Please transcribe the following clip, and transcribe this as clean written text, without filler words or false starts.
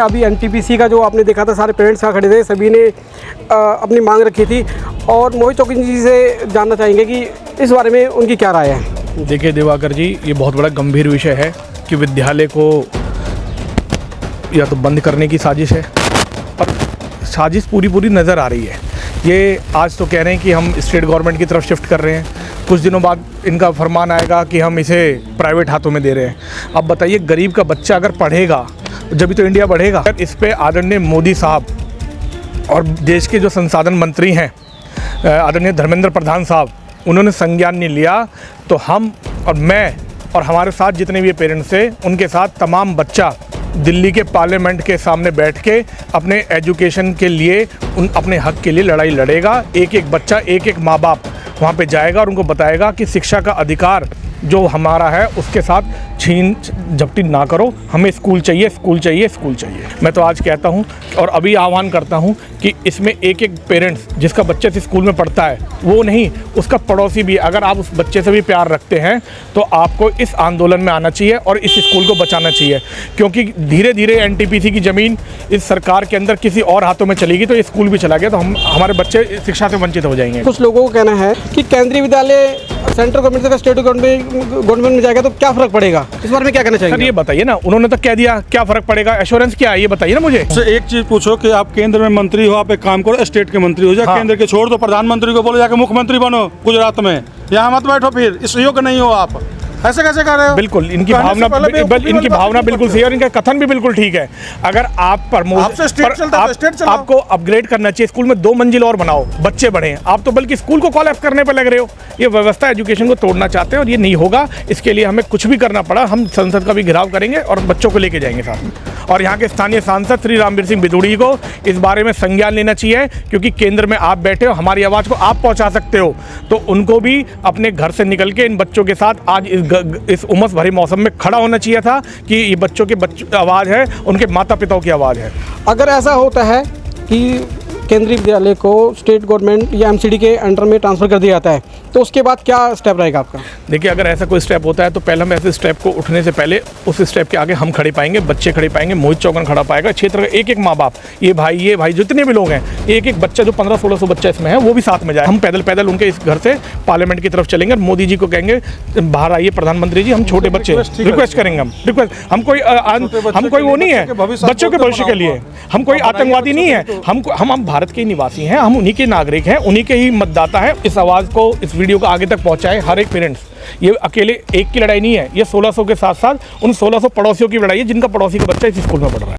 अभी एनटीपीसी का जो आपने देखा था, सारे पेरेंट्स यहाँ खड़े थे, सभी ने अपनी मांग रखी थी। और मोहित चौकिन जी से जानना चाहेंगे कि इस बारे में उनकी क्या राय है। देखिए दिवाकर जी, ये बहुत बड़ा गंभीर विषय है कि विद्यालय को या तो बंद करने की साजिश है, और साजिश पूरी नज़र आ रही है। ये आज तो कह रहे हैं कि हम स्टेट गवर्नमेंट की तरफ शिफ्ट कर रहे हैं, कुछ दिनों बाद इनका फरमान आएगा कि हम इसे प्राइवेट हाथों में दे रहे हैं। अब बताइए, गरीब का बच्चा अगर पढ़ेगा जब तो इंडिया बढ़ेगा। इस पे आदरणीय मोदी साहब और देश के जो संसाधन मंत्री हैं आदरणीय धर्मेंद्र प्रधान साहब, उन्होंने संज्ञान नहीं लिया तो हम और मैं और हमारे साथ जितने भी पेरेंट्स थे, उनके साथ तमाम बच्चा दिल्ली के पार्लियामेंट के सामने बैठ के अपने एजुकेशन के लिए, अपने हक के लिए लड़ाई लड़ेगा। एक एक बच्चा, एक एक माँ बाप वहाँ पे जाएगा और उनको बताएगा कि शिक्षा का अधिकार जो हमारा है उसके साथ छीन झपटी ना करो, हमें स्कूल चाहिए, स्कूल चाहिए, स्कूल चाहिए। मैं तो आज कहता हूँ और अभी आह्वान करता हूँ कि इसमें एक एक पेरेंट्स जिसका बच्चे से स्कूल में पढ़ता है, वो नहीं, उसका पड़ोसी भी, अगर आप उस बच्चे से भी प्यार रखते हैं तो आपको इस आंदोलन में आना चाहिए और इस स्कूल को बचाना चाहिए। क्योंकि धीरे धीरे एनटीपीसी की ज़मीन इस सरकार के अंदर किसी और हाथों में चलेगी तो ये स्कूल भी चला गया तो हमारे बच्चे शिक्षा से वंचित हो जाएंगे। कुछ लोगों को कहना है कि केंद्रीय विद्यालय सेंट्रल गवर्नमेंट से स्टेट गवर्नमेंट में जाएगा तो क्या फ़र्क पड़ेगा, इस बारे में क्या कहना चाहिए? सर ये बताइए ना, उन्होंने तो कह दिया, क्या फ़र्क पड़ेगा? एश्योरेंस क्या है ये बताइए ना मुझे। एक चीज़ पूछो कि आप केंद्र में मंत्री हो, आप एक काम करो, स्टेट के मंत्री हो जाए। हाँ। केंद्र के छोड़ दो, प्रधानमंत्री को बोलो जाके मुख्यमंत्री बनो गुजरात में, यहाँ मत बैठो, फिर इस योग्य नहीं हो आप। ऐसे कैसे कर रहे हो? बिल्कुल, इनकी भावना बिल्कुल सही है और इनका कथन भी बिल्कुल ठीक है। अगर आप आपको अपग्रेड करना चाहिए, स्कूल में 2 मंजिल और बनाओ, बच्चे बढ़े। आप तो बल्कि स्कूल को कॉलैप्स करने पर लग रहे हो। ये व्यवस्था एजुकेशन को तोड़ना चाहते हैं और ये नहीं होगा। इसके लिए हमें कुछ भी करना पड़ा, हम संसद का भी घेराव करेंगे और बच्चों को लेके जाएंगे साथ। और यहाँ के स्थानीय सांसद श्री रामवीर सिंह बिदुड़ी को इस बारे में संज्ञान लेना चाहिए, क्योंकि केंद्र में आप बैठे हो, हमारी आवाज़ को आप पहुँचा सकते हो, तो उनको भी अपने घर से निकल के इन बच्चों के साथ आज इस उमस भरी मौसम में खड़ा होना चाहिए था कि ये बच्चों की आवाज़ है, उनके माता पिताओं की आवाज़ है। अगर ऐसा होता है कि केंद्रीय विद्यालय को स्टेट गवर्नमेंट या एमसीडी के अंडर में ट्रांसफ़र कर दिया जाता है तो उसके बाद क्या स्टेप रहेगा आपका? देखिए, अगर ऐसा कोई स्टेप होता है तो पहले हम ऐसे स्टेप को उठने से पहले उस स्टेप के आगे हम खड़े पाएंगे, बच्चे खड़े पाएंगे, मोहित चौहान खड़ा पाएगा, क्षेत्र का एक एक माँ बाप, ये भाई जितने भी लोग हैं, एक एक बच्चा जो 1500-1600 बच्चा इसमें है वो भी साथ में जाए। हम पैदल उनके इस घर से पार्लियामेंट की तरफ चलेंगे और मोदी जी को कहेंगे बाहर आइए प्रधानमंत्री जी, हम छोटे बच्चे रिक्वेस्ट करेंगे, हम कोई वो नहीं है बच्चों के भविष्य के लिए, हम कोई आतंकवादी नहीं है, हम भारत के निवासी हैं, हम उन्हीं के नागरिक हैं, उन्हीं के ही मतदाता हैं। इस आवाज़ को, इस वीडियो को आगे तक पहुंचाए हर एक पेरेंट्स। ये अकेले एक की लड़ाई नहीं है, ये 1600 के साथ साथ उन 1600 पड़ोसियों की लड़ाई है जिनका पड़ोसी का बच्चा इस स्कूल में पढ़ रहा है।